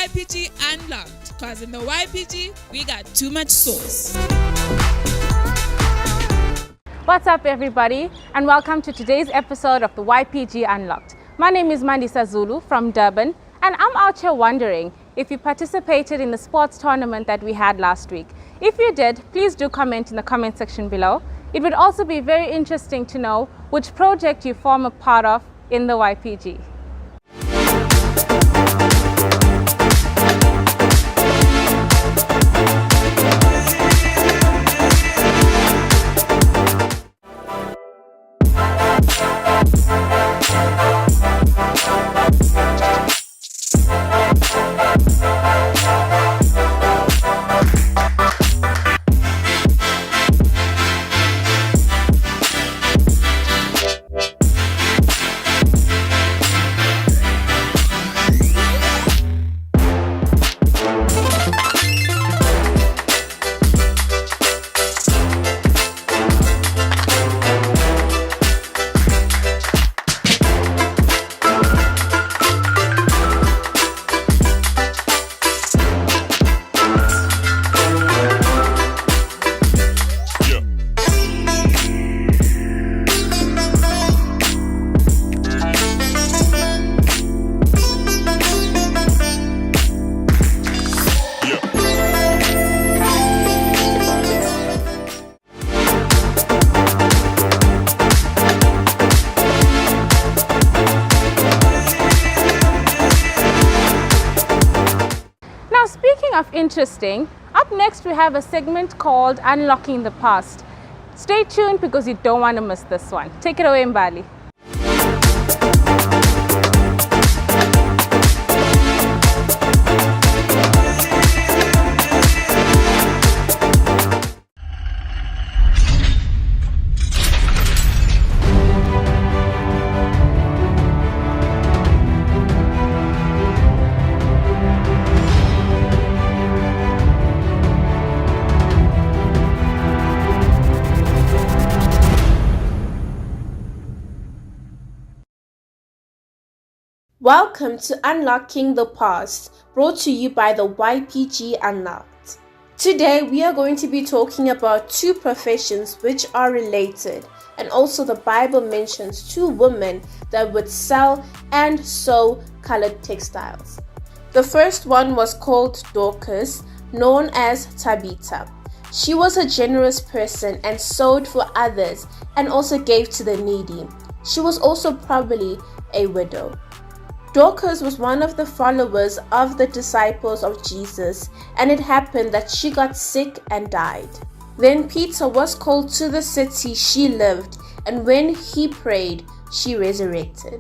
YPG Unlocked, because in the YPG, we got too much sauce. What's up, everybody, and welcome to today's episode of the YPG Unlocked. My name is Mandisa Zulu from Durban, and I'm out here wondering if you participated in the sports tournament that we had last week. If you did, please do comment in the comment section below. It would also be very interesting to know which project you form a part of in the YPG. of interesting, up next we have a segment called Unlocking the Past. Stay tuned because you don't want to miss this one. Take it away, Mbali. Welcome to Unlocking the Past, brought to you by the YPG Unlocked. Today we are going to be talking about two professions which are related, and also the Bible mentions two women that would sell and sew colored textiles. The first one was called Dorcas, known as Tabitha. She was a generous person and sewed for others and also gave to the needy. She was also probably a widow. Dorcas was one of the followers of the disciples of Jesus, and it happened that she got sick and died. Then Peter was called to the city she lived, and when he prayed, she resurrected.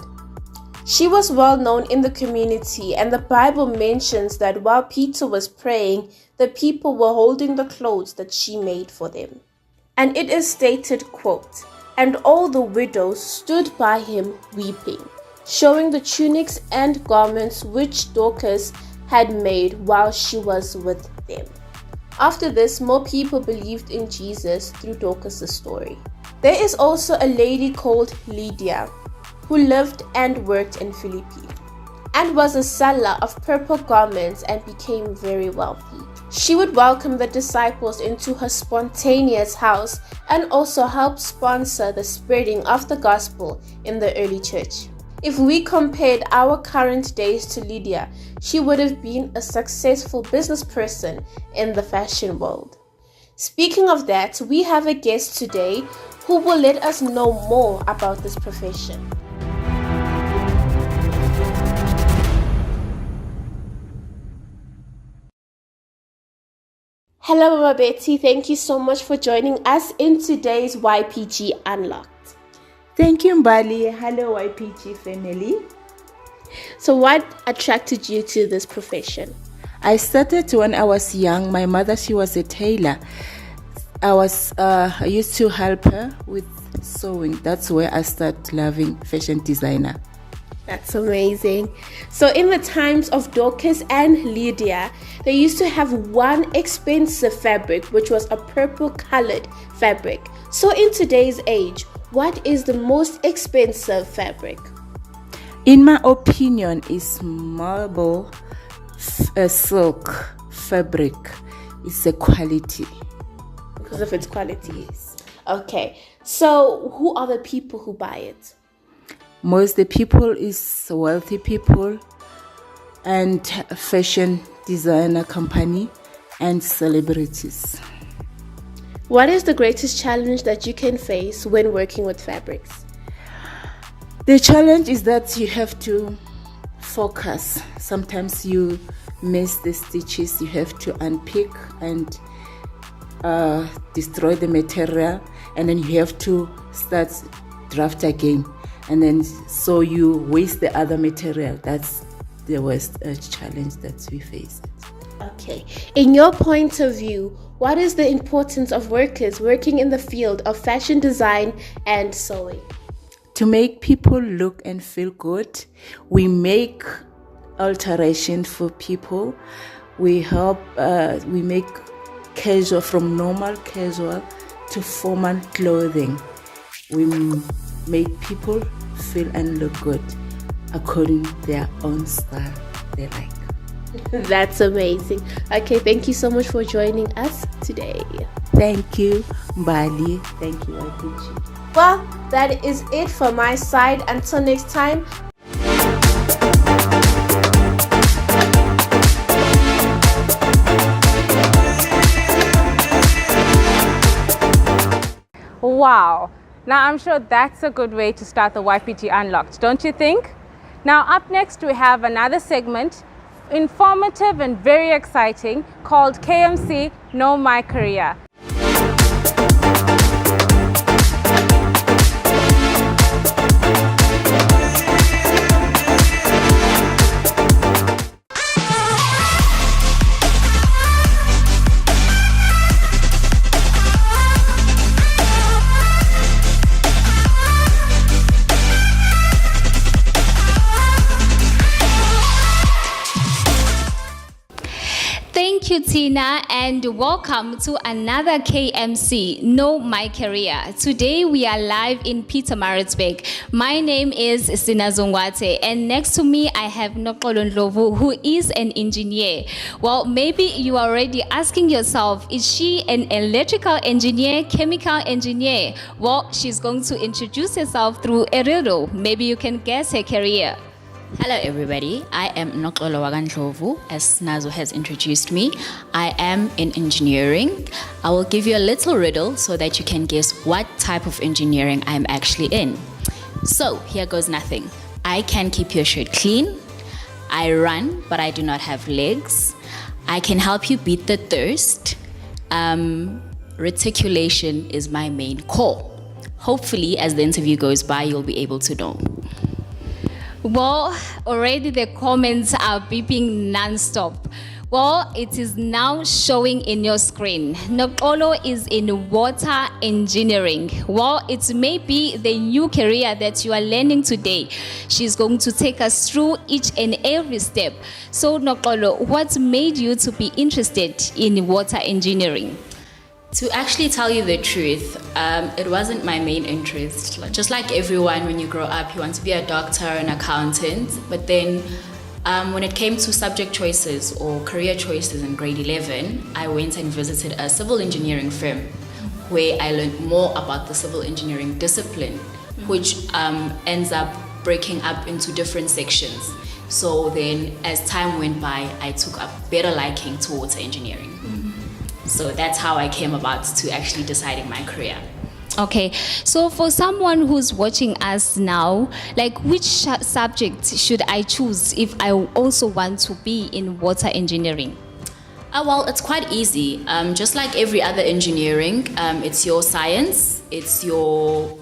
She was well known in the community, and the Bible mentions that while Peter was praying, the people were holding the clothes that she made for them. And it is stated, quote, "And all the widows stood by him weeping," showing the tunics and garments which Dorcas had made while she was with them. After this, more people believed in Jesus through Dorcas' story. There is also a lady called Lydia who lived and worked in Philippi and was a seller of purple garments and became very wealthy. She would welcome the disciples into her spontaneous house and also help sponsor the spreading of the gospel in the early church. If we compared our current days to Lydia, she would have been a successful business person in the fashion world. Speaking of that, we have a guest today who will let us know more about this profession. Hello, Mama Betty. Thank you so much for joining us in today's YPG Unlocked. Thank you, Mbali. Hello, YPG family. So what attracted you to this profession? I started when I was young. My mother, she was a tailor. I used to help her with sewing. That's where I started loving fashion designer. That's amazing. So in the times of Dorcas and Lydia, they used to have one expensive fabric, which was a purple colored fabric. So in today's age, what is the most expensive fabric? In my opinion, is marble silk fabric. It's a quality. Because of its quality. Yes. Okay. So who are the people who buy it? Most the people is wealthy people and fashion designer company and celebrities. What is the greatest challenge that you can face when working with fabrics? The challenge is that you have to focus. Sometimes you miss the stitches. You have to unpick and destroy the material, and then you have to start draft again, and then so you waste the other material. That's the worst challenge that we face. Okay. In your point of view, what is the importance of workers working in the field of fashion design and sewing? To make people look and feel good, we make alteration for people. We help, we make casual, from normal casual to formal clothing. We make people feel and look good according to their own style they like. That's amazing. Okay, thank you so much for joining us today. Thank you, Mbali. Thank you, YPG. Well, that is it for my side. Until next time. Wow. Now I'm sure that's a good way to start the YPG Unlocked, don't you think? Now up next we have another segment informative and very exciting called KMC Know My Career. Thank you, Tina, and welcome to another KMC, Know My Career. Today we are live in Pietermaritzburg. My name is Sina Zongwate, and next to me I have Noxolo Ndlovu, who is an engineer. Well, maybe you are already asking yourself, is she an electrical engineer, chemical engineer? Well, she's going to introduce herself through a riddle. Maybe you can guess her career. Hello everybody, I am Noxolo Ndlovu, as Nazo has introduced me. I am in engineering. I will give you a little riddle so that you can guess what type of engineering I'm actually in. So here goes nothing. I can keep your shirt clean. I run, but I do not have legs. I can help you beat the thirst. Reticulation is my main core. Hopefully, as the interview goes by, you'll be able to know. Well, already the comments are beeping non-stop. Well, it is now showing in your screen. Noxolo is in water engineering. Well, it may be the new career that you are learning today. She's going to take us through each and every step. So, Noxolo, what made you to be interested in water engineering? To actually tell you the truth, it wasn't my main interest. Just like everyone, when you grow up, you want to be a doctor, an accountant. But then when it came to subject choices or career choices in grade 11, I went and visited a civil engineering firm where I learned more about the civil engineering discipline, which ends up breaking up into different sections. So then as time went by, I took a better liking to water engineering. So that's how I came about to actually deciding my career. Okay, so for someone who's watching us now, like which subject should I choose if I also want to be in water engineering? Well, it's quite easy. Just like every other engineering, it's your science, it's your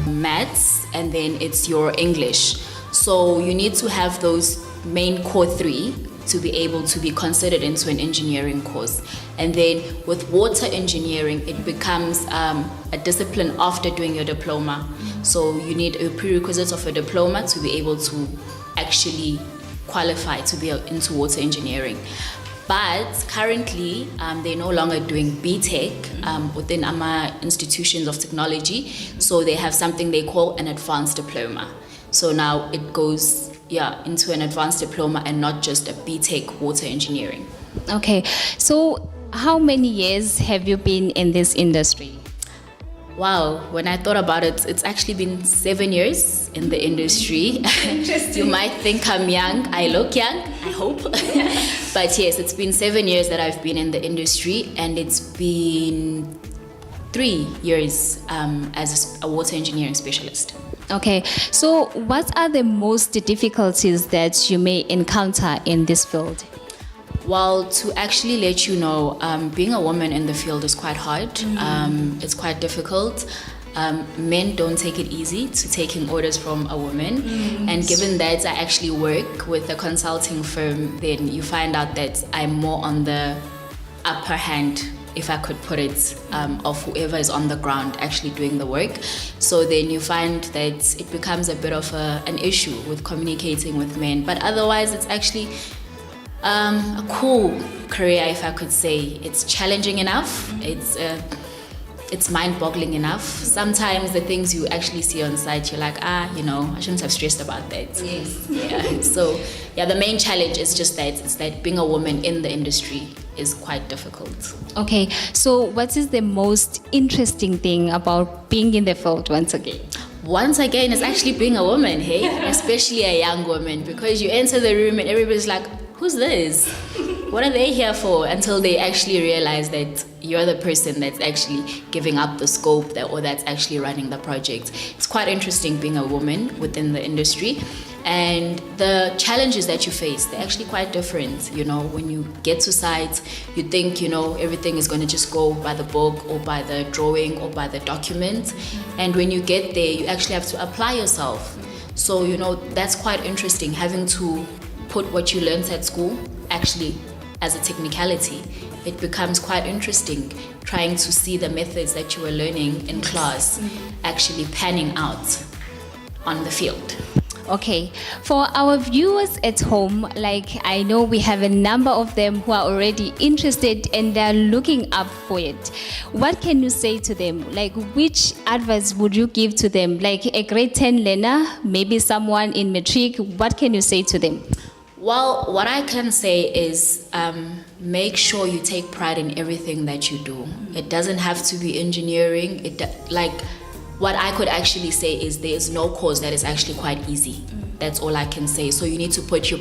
maths, and then it's your English. So you need to have those main core three to be able to be considered into an engineering course. And then with water engineering, it becomes a discipline after doing your diploma. So you need a prerequisite of a diploma to be able to actually qualify to be into water engineering. But currently, they're no longer doing BTech within our institutions of technology. So they have something they call an advanced diploma. So now it goes into an advanced diploma and not just a BTech water engineering. Okay, so how many years have you been in this industry? Wow, when I thought about it, it's actually been 7 years in the industry. You might think I'm young. I look young, I hope. But yes, it's been 7 years that I've been in the industry, and it's been 3 years as a water engineering specialist. Okay, so what are the most difficulties that you may encounter in this field? Well, to actually let you know, being a woman in the field is quite hard. It's quite difficult. Men don't take it easy to taking orders from a woman. And given that I actually work with a consulting firm, then you find out that I'm more on the upper hand, if I could put it, of whoever is on the ground actually doing the work. So then you find that it becomes a bit of an issue with communicating with men. But otherwise, it's actually a cool career, if I could say. It's challenging enough. It's mind-boggling enough. Sometimes the things you actually see on site, you're like, I shouldn't have stressed about that. Yes. Yeah. So the main challenge is just that being a woman in the industry is quite difficult. Okay, so what is the most interesting thing about being in the field once again? Once again, it's actually being a woman, hey? Especially a young woman, because you enter the room and everybody's like, who's this? What are they here for? Until they actually realize that you're the person that's actually giving up the scope or that's actually running the project. It's quite interesting being a woman within the industry. And the challenges that you face, they're actually quite different. You know, when you get to site, you think, you know, everything is going to just go by the book or by the drawing or by the document. And when you get there, you actually have to apply yourself. So, you know, that's quite interesting, having to put what you learned at school actually as a technicality. It becomes quite interesting trying to see the methods that you were learning in class actually panning out on the field. Okay, for our viewers at home, like I know we have a number of them who are already interested and they're looking up for it. What can you say to them? Like, which advice would you give to them? Like a grade 10 learner, maybe someone in matric, what can you say to them? Well, what I can say is make sure you take pride in everything that you do. It doesn't have to be engineering. What I could actually say is there's no course that is actually quite easy. That's all I can say. So you need to put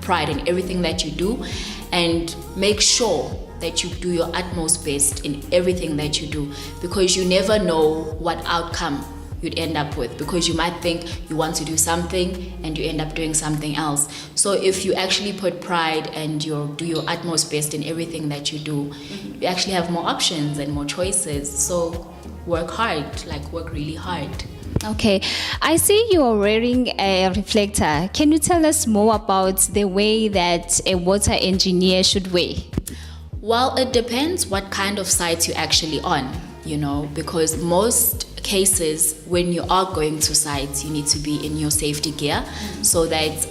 pride in everything that you do and make sure that you do your utmost best in everything that you do, because you never know what outcome you'd end up with, because you might think you want to do something and you end up doing something else. So if you actually put pride and you do your utmost best in everything that you do, you actually have more options and more choices. So work hard, work really hard. Okay, I see you are wearing a reflector. Can you tell us more about the way that a water engineer should wear? Well, it depends what kind of site you're actually on, you know, because most cases when you are going to sites, you need to be in your safety gear so that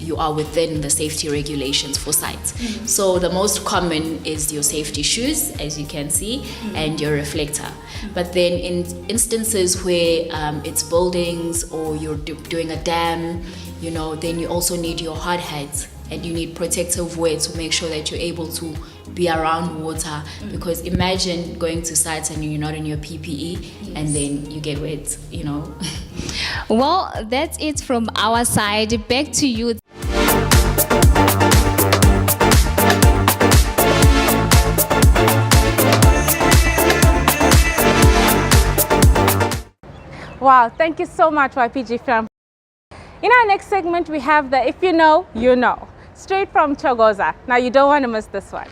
you are within the safety regulations for sites. So the most common is your safety shoes, as you can see, and your reflector. But then in instances where it's buildings or you're doing a dam, you know, then you also need your hard hat and you need protective wear to make sure that you're able to be around water, because imagine going to sites and you're not in your PPE and then you get wet, you know. Well, that's it from our side. Back to you. Wow, thank you so much, YPG Film. In our next segment, we have the If You Know, You Know, straight from Chogoza. Now, you don't want to miss this one.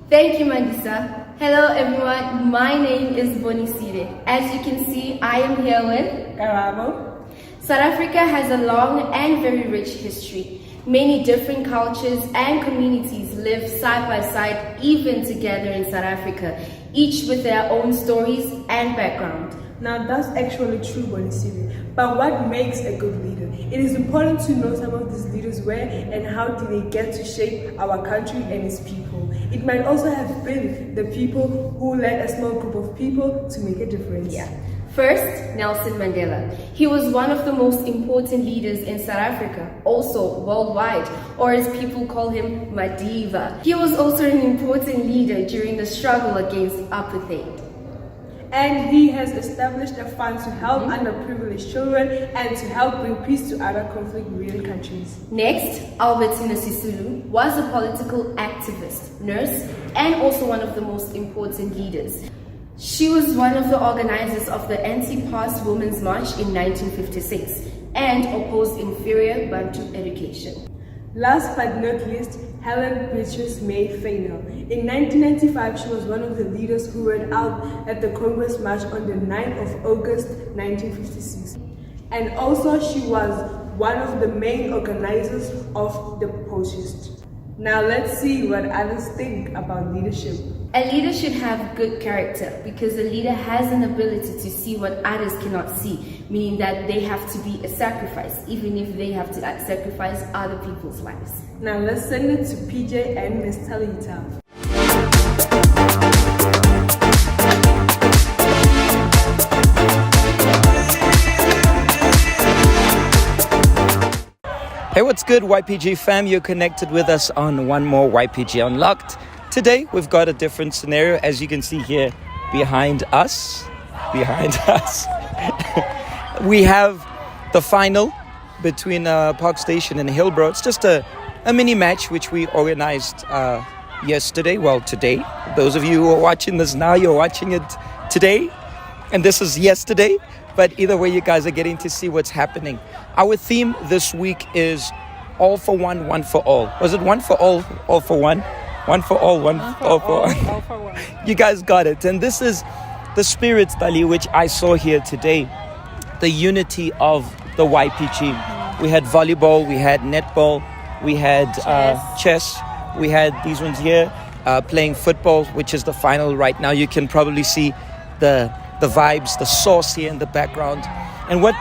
Thank you, Mandisa. Hello, everyone. My name is Bonisire. As you can see, I am here with Karabo. South Africa has a long and very rich history. Many different cultures and communities live side by side, even together in South Africa, each with their own stories and background. Now that's actually true, Bonisiri. But what makes a good leader? It is important to know some of these leaders were and how did they get to shape our country and its people. It might also have been the people who led a small group of people to make a difference. Yeah. First, Nelson Mandela. He was one of the most important leaders in South Africa, also worldwide, or as people call him, Madiba. He was also an important leader during the struggle against apartheid. And he has established a fund to help underprivileged children and to help bring peace to other conflict-ridden countries. Next, Albertina Sisulu was a political activist, nurse, and also one of the most important leaders. She was one of the organizers of the Anti-Past Women's March in 1956 and opposed inferior Bantu education. Last but not least, Helen Beatrice May Fainall. In 1995, she was one of the leaders who ran out at the Congress March on the 9th of August 1956. And also she was one of the main organizers of the protest. Now let's see what others think about leadership. A leader should have good character because a leader has an ability to see what others cannot see, meaning that they have to be a sacrifice, even if they have to sacrifice other people's lives. Now let's send it to PJ and Miss Talita. Hey, what's good, YPG fam? You're connected with us on one more YPG Unlocked. today we've got a different scenario, as you can see here behind us. We have the final between Park Station and Hillbrow. It's just a mini match which we organized yesterday. Well, today. Those of you who are watching this now, you're watching it today. And this is yesterday. But either way, you guys are getting to see what's happening. Our theme this week is all for one, one for all. Was it one for all for one? One for all, all for one. All for one. You guys got it. And this is the spirit, Dali, which I saw here today. The unity of the YPG. We had volleyball, we had netball, we had chess, we had these ones here playing football, which is the final right now. You can probably see the vibes, the sauce here in the background. And what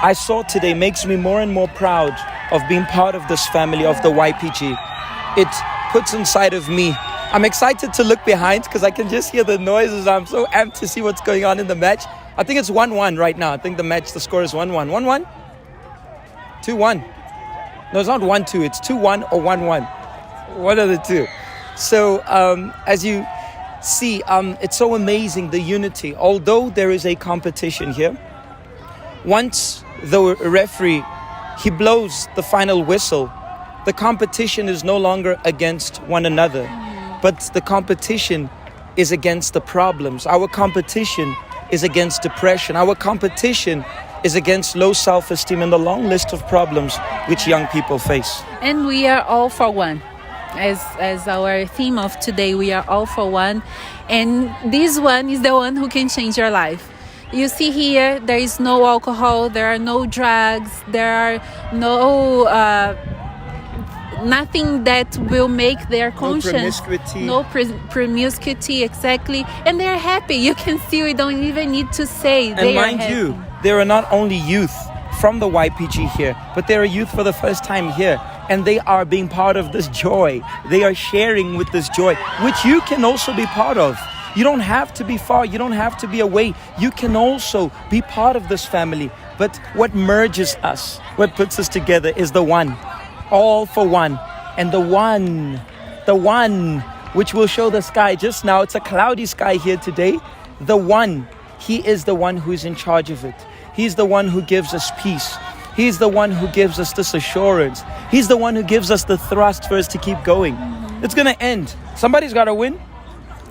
I saw today makes me more and more proud of being part of this family of the YPG. It puts inside of me. I'm excited to look behind because I can just hear the noises. I'm so amped to see what's going on in the match. I think it's 1-1 right now. I think the score is 1-1. 1-1? 2-1. No, it's not 1-2. It's 2-1 or 1-1. One of the two. So, as you see, it's so amazing, the unity. Although there is a competition here, once the referee, he blows the final whistle, the competition is no longer against one another, but the competition is against the problems. Our competition is against depression. Our competition is against low self-esteem and the long list of problems which young people face. And we are all for one. As our theme of today, we are all for one. And this one is the one who can change your life. You see here, there is no alcohol, there are no drugs, there are no nothing that will make their conscience. No promiscuity, exactly. And they're happy. You can see, we don't even need to say. And mind you, there are not only youth from the YPG here, but there are youth for the first time here. And they are being part of this joy. They are sharing with this joy, which you can also be part of. You don't have to be far. You don't have to be away. You can also be part of this family. But what merges us, what puts us together is the one. All for one. And the one, which will show the sky just now. It's a cloudy sky here today. The one, he is the one who's in charge of it. He's the one who gives us peace. He's the one who gives us this assurance. He's the one who gives us the thrust for us to keep going. It's going to end. Somebody's got to win,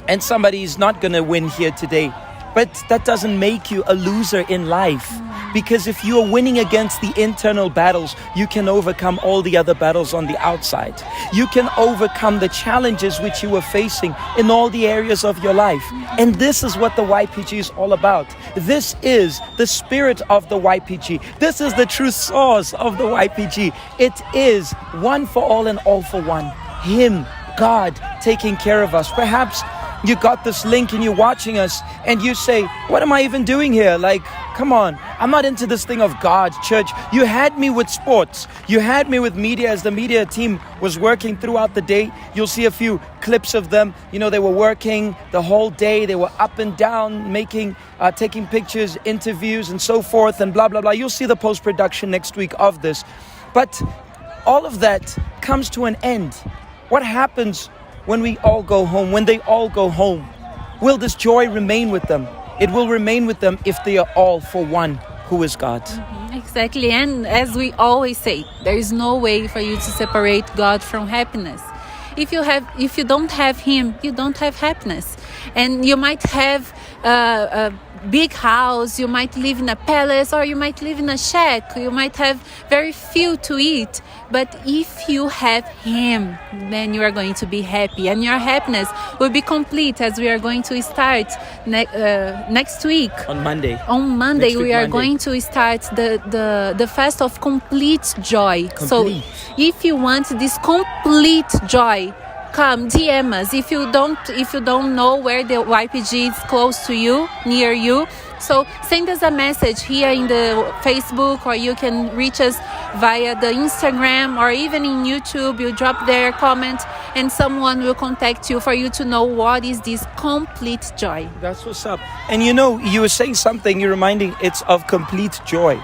and somebody's not going to win here today. But that doesn't make you a loser in life. Because if you are winning against the internal battles, you can overcome all the other battles on the outside. You can overcome the challenges which you are facing in all the areas of your life. And this is what the YPG is all about. This is the spirit of the YPG. This is the true source of the YPG. It is one for all and all for one. Him, God, taking care of us. Perhaps you got this link and you're watching us and you say, what am I even doing here? Like, come on, I'm not into this thing of God, church. You had me with sports. You had me with media as the media team was working throughout the day. You'll see a few clips of them. You know, they were working the whole day. They were up and down, taking pictures, interviews and so forth and blah, blah, blah. You'll see the post-production next week of this. But all of that comes to an end. What happens when we all go home, when they all go home? Will this joy remain with them? It will remain with them if they are all for one, who is God. Exactly. And as we always say, there is no way for you to separate God from happiness. If you don't have him, you don't have happiness. And you might have a big house, you might live in a palace, or you might live in a shack, you might have very few to eat, but if you have him, then you are going to be happy, and your happiness will be complete, as we are going to start next week. On Monday We are going to start the fast of complete joy. So if you want this complete joy, come DM us. If you don't know where the YPG is close to you, near you, so send us a message here in the Facebook, or you can reach us via the Instagram, or even in YouTube. You drop their comment and someone will contact you for you to know what is this complete joy. That's what's up. And you know, you were saying something, you're reminding, it's of complete joy.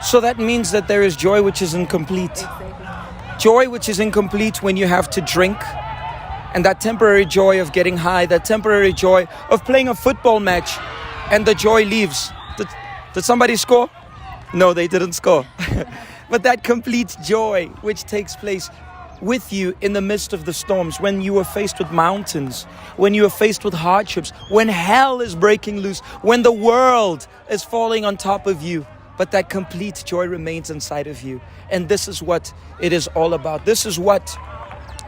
So that means that there is joy which is incomplete. Exactly. Joy which is incomplete when you have to drink, And that temporary joy of getting high, that temporary joy of playing a football match, and the joy leaves. Did somebody score? No, they didn't score. But that complete joy which takes place with you in the midst of the storms, when you are faced with mountains, when you are faced with hardships, when hell is breaking loose, when the world is falling on top of you, but that complete joy remains inside of you. And this is what it is all about. This is what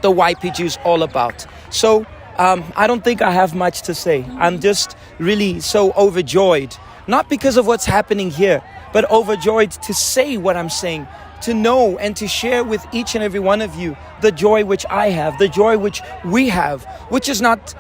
the YPG is all about. So I don't think I have much to say. I'm just really so overjoyed, not because of what's happening here, but overjoyed to say what I'm saying, to know and to share with each and every one of you the joy which I have, the joy which we have, which is not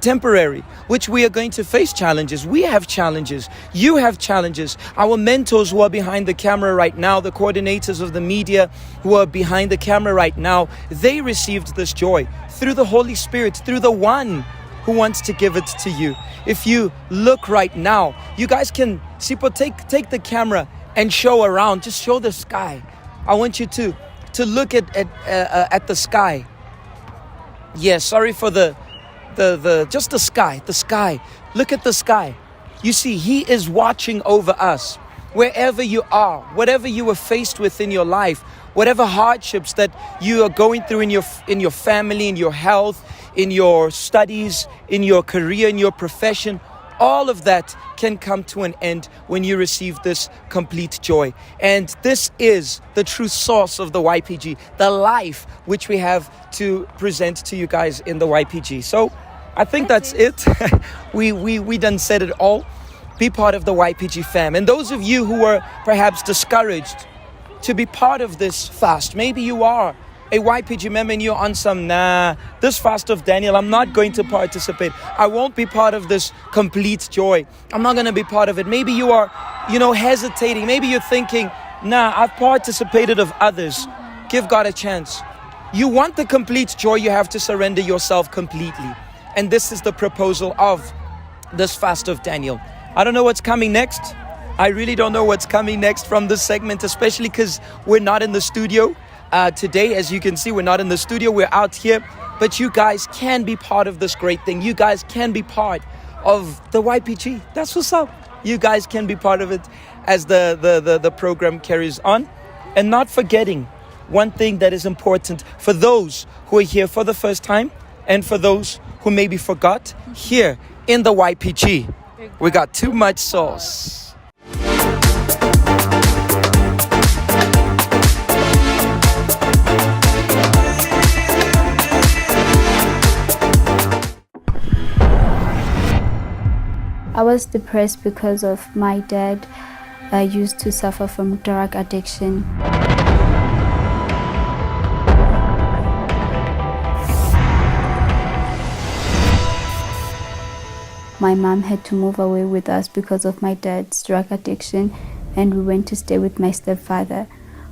temporary, which we are going to face challenges. We have challenges. You have challenges. Our mentors who are behind the camera right now, the coordinators of the media who are behind the camera right now, they received this joy through the Holy Spirit, through the one who wants to give it to you. If you look right now, you guys can, Sipo, take the camera and show around. Just show the sky. I want you to look at the sky. Yeah, sorry for just the sky. The sky. Look at the sky. You see, He is watching over us. Wherever you are, whatever you are faced with in your life, whatever hardships that you are going through in your family, in your health, in your studies, in your career, in your profession, all of that can come to an end when you receive this complete joy. And this is the true source of the YPG, the life which we have to present to you guys in the YPG. So I think that's it. we done said it all. Be part of the YPG fam. And those of you who are perhaps discouraged to be part of this fast, maybe you are a YPG member and you're on some, this fast of Daniel, I'm not going to participate. I won't be part of this complete joy. I'm not going to be part of it. Maybe you are, hesitating. Maybe you're thinking, I've participated of others. Give God a chance. You want the complete joy, you have to surrender yourself completely. And this is the proposal of this fast of Daniel. I don't know what's coming next. I really don't know what's coming next from this segment, especially because we're not in the studio. Today, as you can see, we're not in the studio, we're out here, but you guys can be part of this great thing. You guys can be part of the YPG. That's what's up. You guys can be part of it as the program carries on. And not forgetting one thing that is important for those who are here for the first time and for those who maybe forgot, here in the YPG, we got too much sauce. I was depressed because of my dad used to suffer from drug addiction. My mom had to move away with us because of my dad's drug addiction, and we went to stay with my stepfather,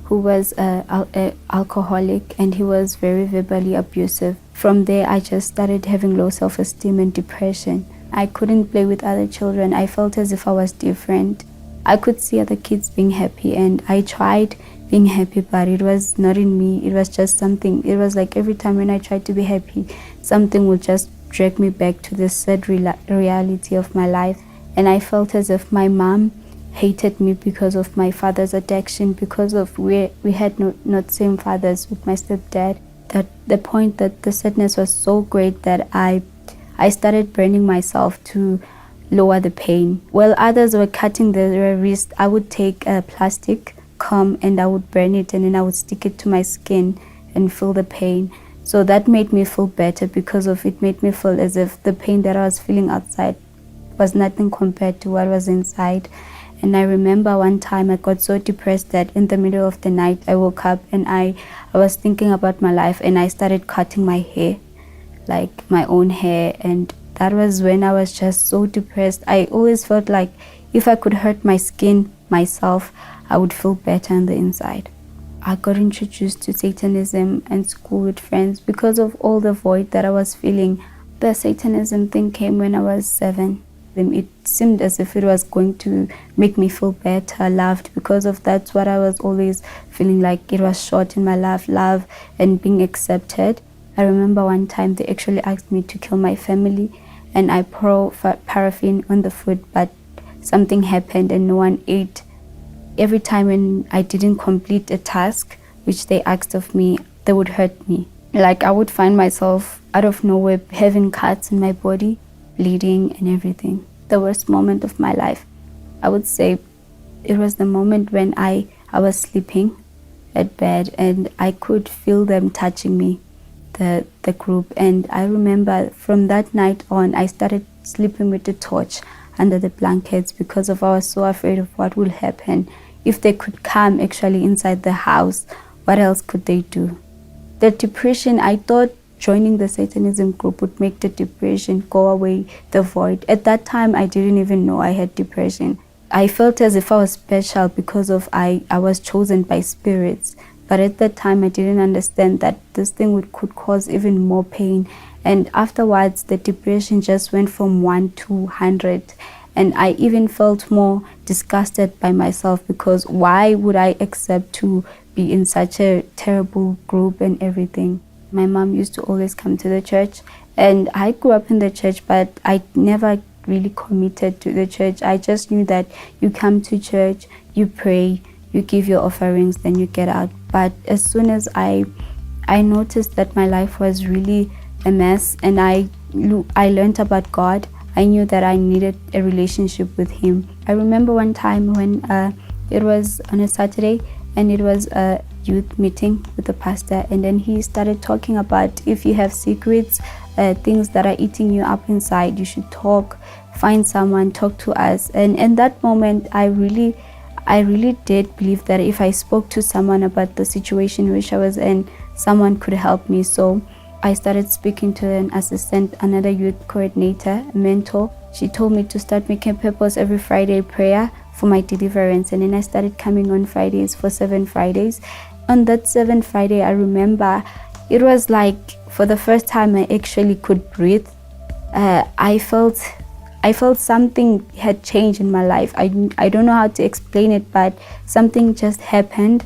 who was an alcoholic, and he was very verbally abusive. From there, I just started having low self-esteem and depression. I couldn't play with other children. I felt as if I was different. I could see other kids being happy, and I tried being happy, but it was not in me. It was just something. It was like every time when I tried to be happy, something would just drag me back to the sad reality of my life. And I felt as if my mom hated me because of my father's addiction, because of we had not same fathers with my stepdad. That the point that the sadness was so great that I started burning myself to lower the pain. While others were cutting their wrist, I would take a plastic comb and I would burn it, and then I would stick it to my skin and feel the pain. So that made me feel better, because of it made me feel as if the pain that I was feeling outside was nothing compared to what was inside. And I remember one time I got so depressed that in the middle of the night I woke up and I was thinking about my life, and I started cutting my hair, like my own hair. And that was when I was just so depressed. I always felt like if I could hurt my skin myself, I would feel better on the inside. I got introduced to Satanism and school with friends because of all the void that I was feeling. The Satanism thing came when I was 7. It seemed as if it was going to make me feel better, loved, because of that's what I was always feeling like. It was short in my life, love and being accepted. I remember one time they actually asked me to kill my family, and I pour paraffin on the food, but something happened and no one ate. Every time when I didn't complete a task which they asked of me, they would hurt me. Like I would find myself out of nowhere having cuts in my body, bleeding and everything. The worst moment of my life, I would say, it was the moment when I was sleeping at bed and I could feel them touching me, the group. And I remember from that night on, I started sleeping with the torch under the blankets because I was so afraid of what will happen. If they could come actually inside the house, what else could they do? The depression, I thought joining the Satanism group would make the depression go away, the void. At that time, I didn't even know I had depression. I felt as if I was special because of I was chosen by spirits. But at that time, I didn't understand that this thing could cause even more pain. And afterwards, the depression just went from 1 to 100. And I even felt more disgusted by myself because why would I accept to be in such a terrible group and everything? My mom used to always come to the church, and I grew up in the church, but I never really committed to the church. I just knew that you come to church, you pray, you give your offerings, then you get out. But as soon as I noticed that my life was really a mess and I learned about God, I knew that I needed a relationship with Him. I remember one time when it was on a Saturday and it was a youth meeting with the pastor, and then he started talking about if you have secrets, things that are eating you up inside, you should talk, find someone, talk to us. And in that moment, I really did believe that if I spoke to someone about the situation which I was in, someone could help me. So I started speaking to an assistant, another youth coordinator, a mentor. She told me to start making purpose every Friday prayer for my deliverance. And then I started coming on Fridays for 7 Fridays. On that 7th Friday, I remember it was like for the first time I actually could breathe. I felt something had changed in my life. I don't know how to explain it, but something just happened.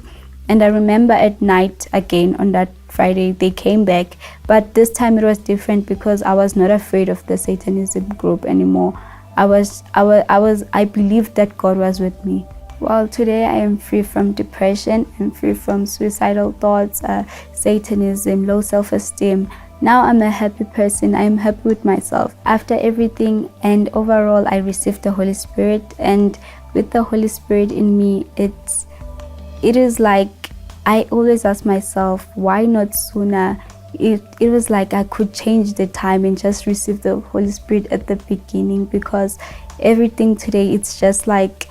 And I remember at night again on that Friday, they came back, but this time it was different because I was not afraid of the Satanism group anymore. I believed that God was with me. Well, today I am free from depression, I'm free from suicidal thoughts, Satanism, low self-esteem. Now I'm a happy person. I am happy with myself. After everything and overall, I received the Holy Spirit, and with the Holy Spirit in me, it is like I always ask myself, why not sooner? It was like I could change the time and just receive the Holy Spirit at the beginning, because everything today, it's just like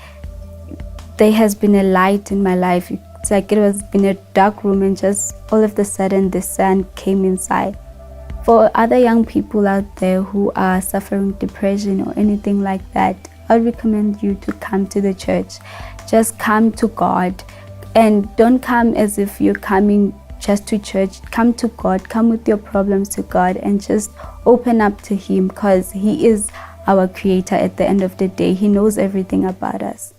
there has been a light in my life. It's like it was been a dark room and just all of a sudden the sun came inside. For other young people out there who are suffering depression or anything like that, I would recommend you to come to the church. Just come to God, and don't come as if you're coming just to church. Come to God, come with your problems to God, and just open up to Him, because He is our Creator at the end of the day. He knows everything about us.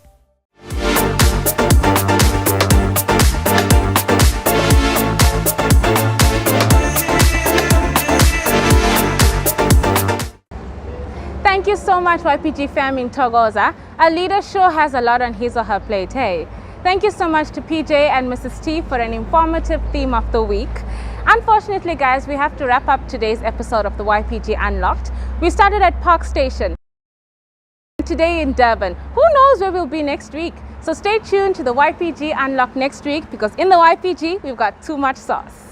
Thank you so much, YPG fam in Togoza. Our leader sure has a lot on his or her plate, hey? Thank you so much to PJ and Mrs. T for an informative theme of the week. Unfortunately, guys, we have to wrap up today's episode of the YPG Unlocked. We started at Park Station, today in Durban. Who knows where we'll be next week? So stay tuned to the YPG Unlocked next week, because in the YPG, we've got too much sauce.